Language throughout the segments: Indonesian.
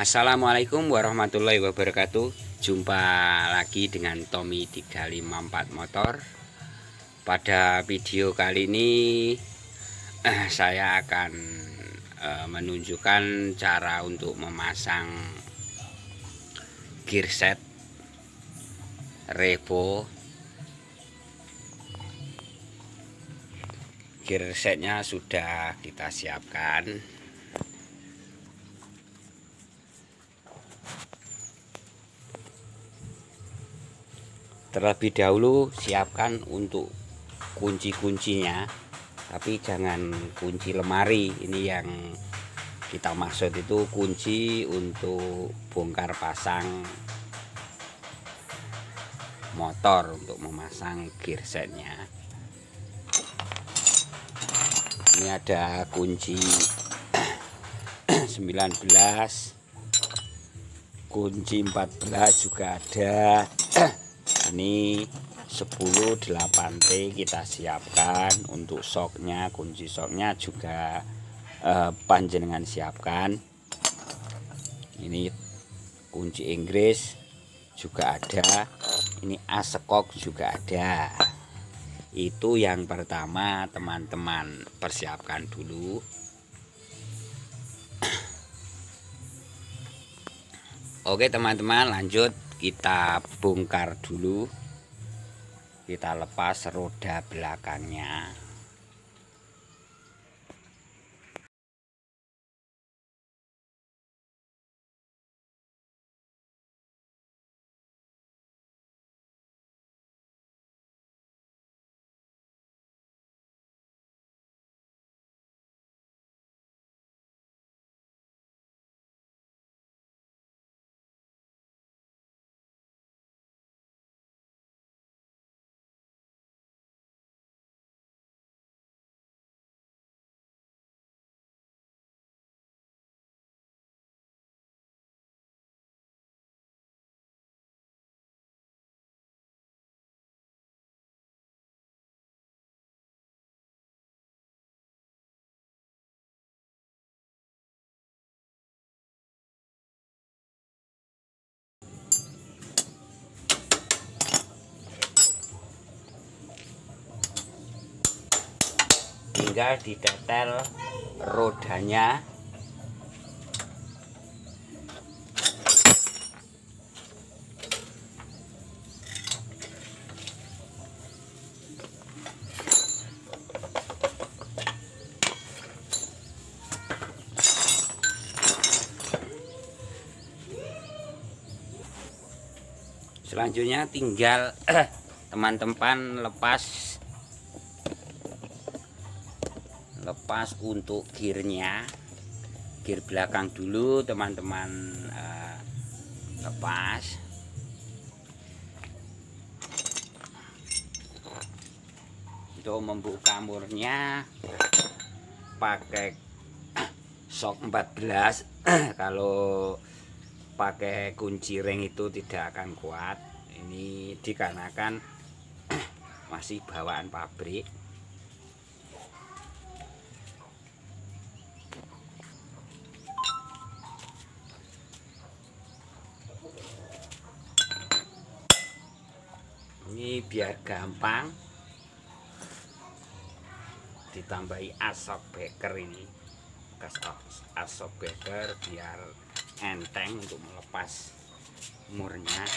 Assalamualaikum warahmatullahi wabarakatuh. Jumpa lagi dengan Tommy 354 Motor. Pada video kali ini saya akan menunjukkan cara untuk memasang gearset Revo. Gearsetnya sudah kita siapkan. Terlebih dahulu siapkan untuk kunci-kuncinya, tapi jangan kunci lemari. Ini yang kita maksud itu kunci untuk bongkar pasang motor, untuk memasang gearsetnya. Ini ada kunci 19, kunci 14 juga ada. Ini 10-8T kita siapkan. Untuk soknya, kunci soknya juga panjenengan siapkan. Ini kunci Inggris juga ada. Ini asekok juga ada. Itu yang pertama, teman-teman persiapkan dulu. Oke teman-teman, lanjut kita bongkar dulu. Kita lepas roda belakangnya. Tinggal ditetel rodanya. Selanjutnya tinggal teman-teman lepas untuk gearnya. Gear belakang dulu teman-teman lepas. Untuk membuka murnya pakai sok 14. Kalau pakai kunci ring itu tidak akan kuat. Ini dikarenakan masih bawaan pabrik. Ini biar gampang, ditambahi asok beker. Ini bekas asok beker biar enteng untuk melepas murnya.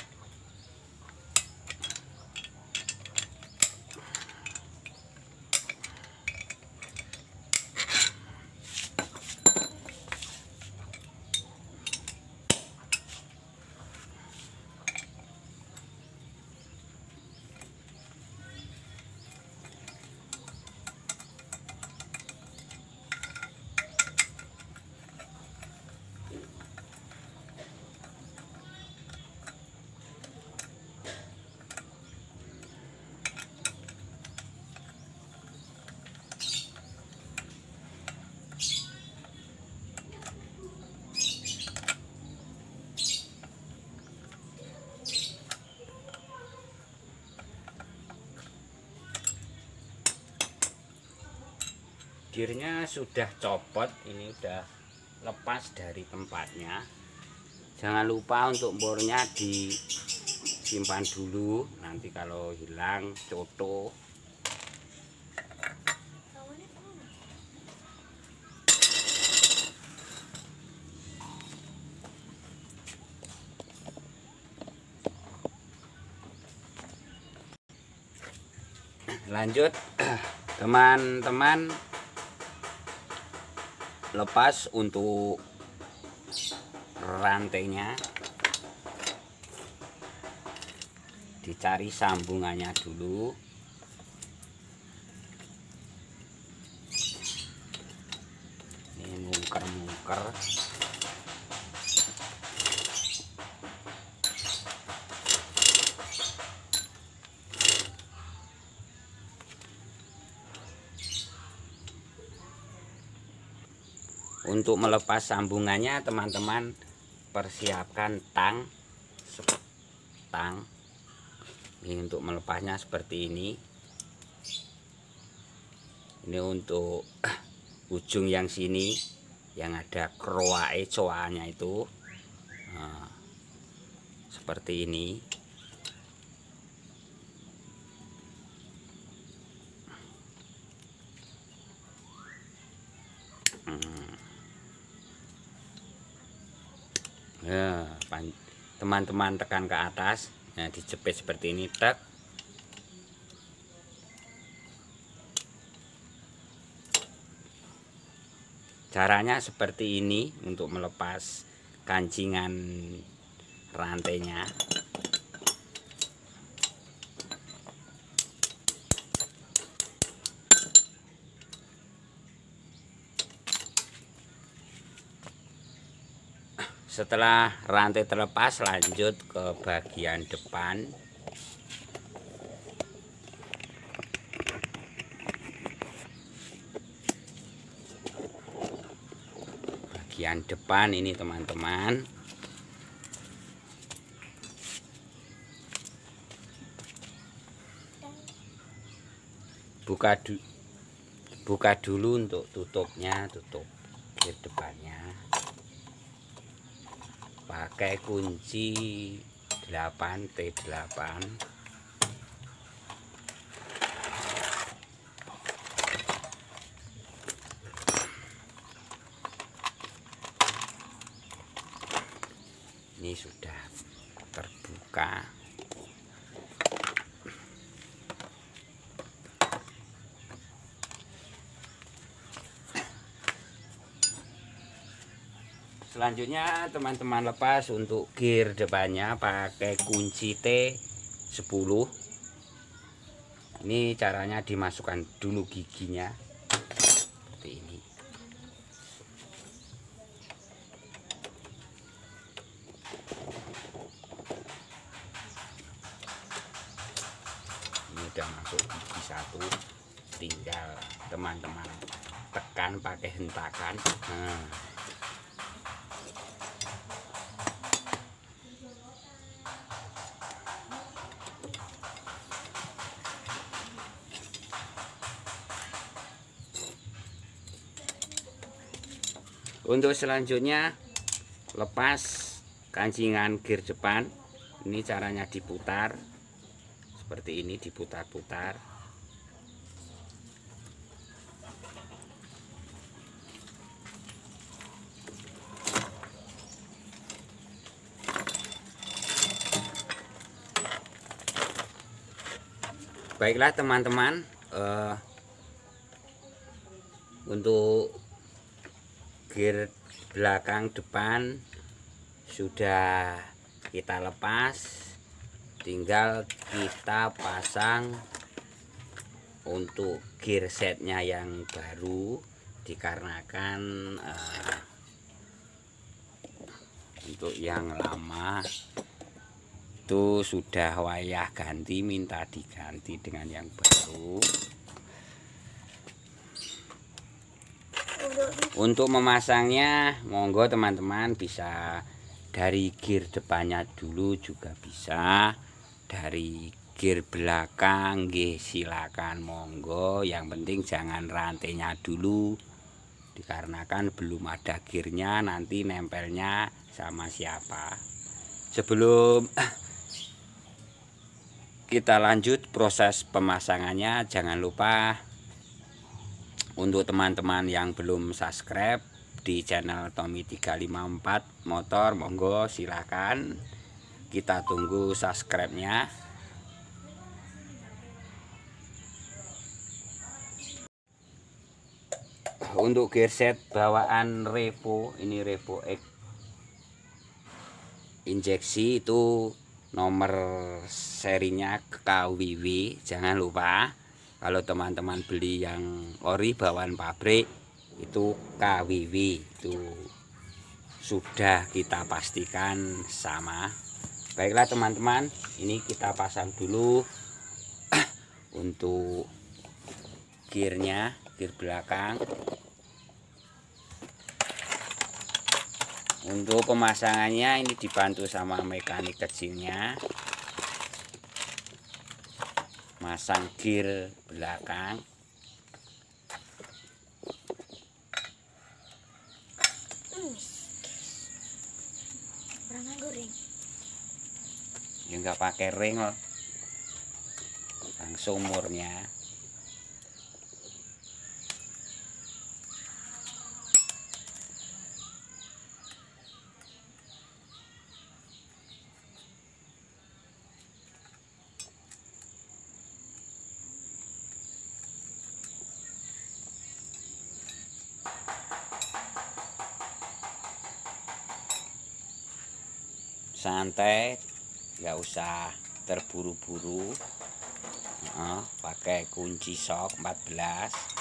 Gearnya sudah copot, ini udah lepas dari tempatnya. Jangan lupa untuk bornya disimpan dulu, nanti kalau hilang coto. Lanjut teman-teman, lepas untuk rantainya, dicari sambungannya dulu. Ini mungker-mungker. Untuk melepas sambungannya, teman-teman persiapkan tang. Ini untuk melepasnya seperti ini. Ini untuk ujung yang sini yang ada kroae coanya itu. Nah, seperti ini. Ya, teman-teman tekan ke atas, nah dijepit seperti ini, tek. Caranya seperti ini untuk melepas kancingan rantainya. Setelah rantai terlepas, lanjut ke bagian depan. Bagian depan ini teman-teman. Buka dulu untuk tutupnya, tutup di depannya. Pakai kunci 8 T8. Ini sudah terbuka. Selanjutnya teman-teman lepas untuk gear depannya pakai kunci T10. Ini caranya dimasukkan dulu giginya seperti ini. Ini udah masuk gigi satu, tinggal teman-teman tekan pakai hentakan. Nah, untuk selanjutnya lepas kancingan gear depan. Ini caranya diputar seperti ini, diputar-putar. Baiklah teman-teman, untuk gear belakang depan sudah kita lepas, tinggal kita pasang untuk gear setnya yang baru, dikarenakan untuk yang lama itu sudah wayah ganti, minta diganti dengan yang baru. Untuk memasangnya, monggo teman-teman bisa dari gear depannya dulu juga bisa, dari gear belakang silakan monggo. Yang penting jangan rantainya dulu, dikarenakan belum ada gearnya, nanti nempelnya sama siapa. Sebelum kita lanjut proses pemasangannya, jangan lupa untuk teman-teman yang belum subscribe di channel Tommy 354 Motor, monggo silakan, kita tunggu subscribe-nya. Untuk gearset bawaan Revo, ini Revo X injeksi, itu nomor serinya KWW. Jangan lupa kalau teman-teman beli yang ori bawaan pabrik itu KWW, itu sudah kita pastikan sama. Baiklah teman-teman, ini kita pasang dulu untuk gearnya, gear belakang. Untuk pemasangannya ini dibantu sama mekanik kecilnya, masang gear belakang. Ya nggak pakai ring loh, langsung murnya. Santai, nggak usah terburu-buru. Pakai kunci sok 14.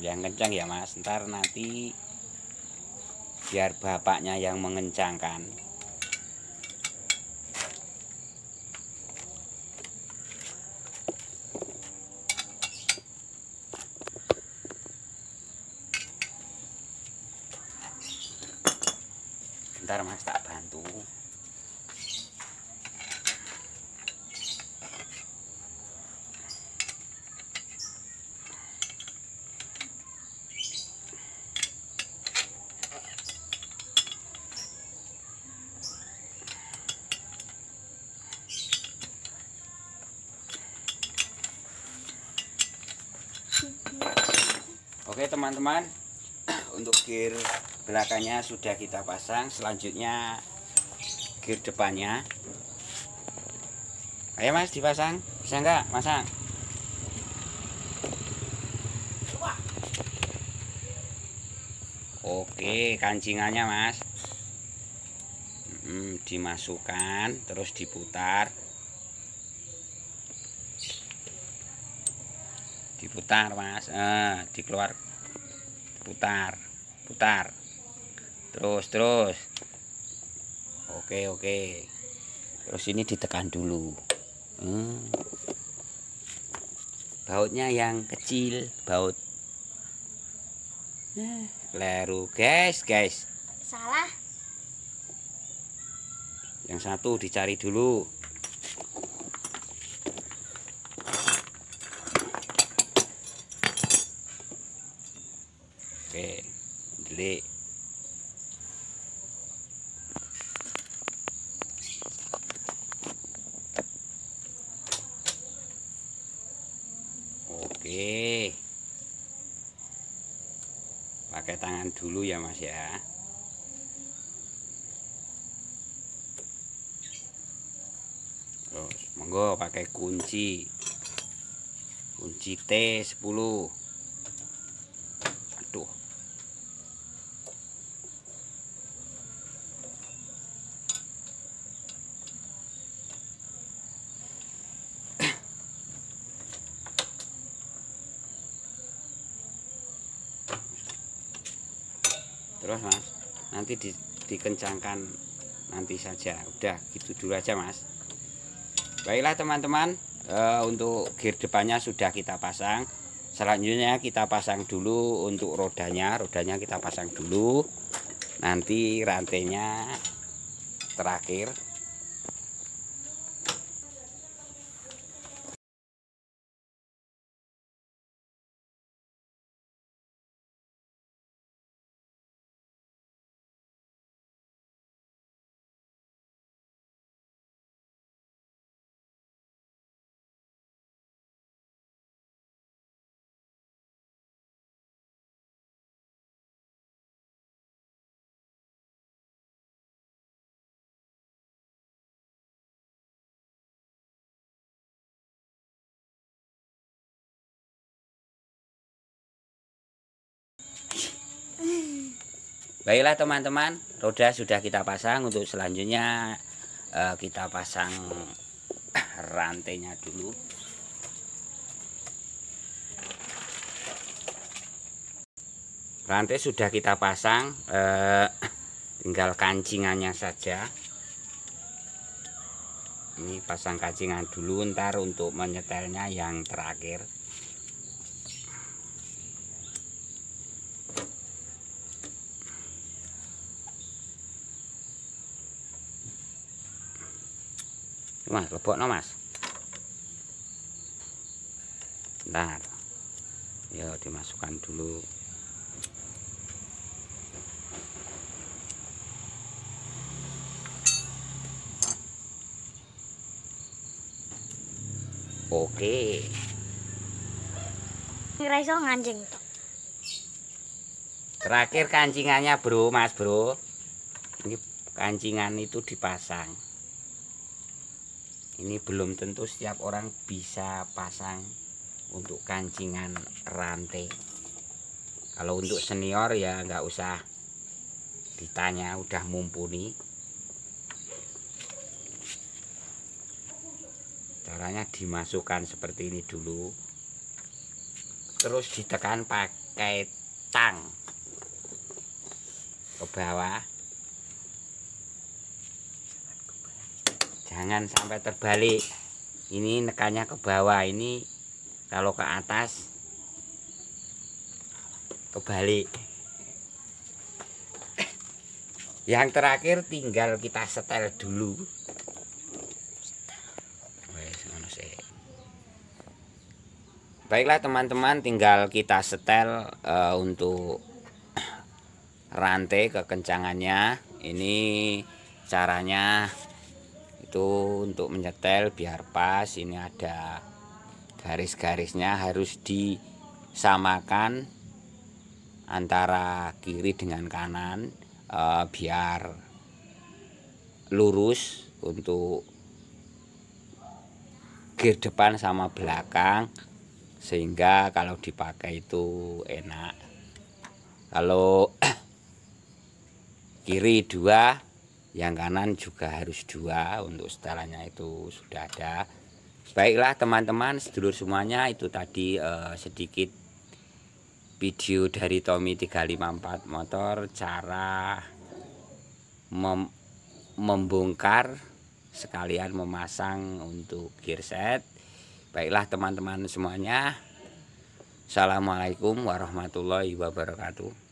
Yang kencang ya mas, ntar nanti biar bapaknya yang mengencangkan. Ntar mas tak bantu. Oke teman-teman, untuk gear belakangnya sudah kita pasang. Selanjutnya gear depannya. Ayo mas dipasang, bisa nggak masang? Oke, kancingannya mas, dimasukkan terus diputar. Diputar mas, dikeluar, putar terus. Oke, terus ini ditekan dulu. Bautnya yang kecil, baut. Keliru guys. Salah. Yang satu dicari dulu. Oke, delik. Oke, pakai tangan dulu ya mas ya. Terus monggo pakai kunci T10. Aduh, Terus Mas, nanti dikencangkan nanti saja. Udah gitu dulu aja Mas. Baiklah teman-teman, untuk gear depannya sudah kita pasang. Selanjutnya kita pasang dulu untuk rodanya kita pasang dulu. Nanti rantainya terakhir. Baiklah teman-teman, roda sudah kita pasang. Untuk selanjutnya kita pasang rantainya dulu. Rantai sudah kita pasang, tinggal kancingannya saja. Ini pasang kancingan dulu, ntar untuk menyetelnya yang terakhir. Mas, lebokno Mas. Bentar. Ya, dimasukkan dulu. Oke. Ora iso ngancing tok. Terakhir kancingannya bro, Mas bro. Ini kancingan itu dipasang. Ini belum tentu setiap orang bisa pasang untuk kancingan rantai. Kalau untuk senior ya nggak usah ditanya, udah mumpuni. Caranya dimasukkan seperti ini dulu, terus ditekan pakai tang ke bawah. Jangan sampai terbalik. Ini nekannya ke bawah, ini kalau ke atas kebalik. Yang terakhir tinggal kita setel dulu. Baiklah teman-teman, tinggal kita setel untuk rantai kekencangannya. Ini caranya itu untuk menyetel biar pas. Ini ada garis-garisnya, harus disamakan antara kiri dengan kanan biar lurus untuk gear depan sama belakang, sehingga kalau dipakai itu enak. Kalau kiri 2, yang kanan juga harus 2. Untuk setelannya itu sudah ada. Baiklah teman-teman, sedulur semuanya, itu tadi sedikit video dari Tommy 354 Motor, cara membongkar sekalian memasang untuk gear set. Baiklah teman-teman semuanya, assalamualaikum warahmatullahi wabarakatuh.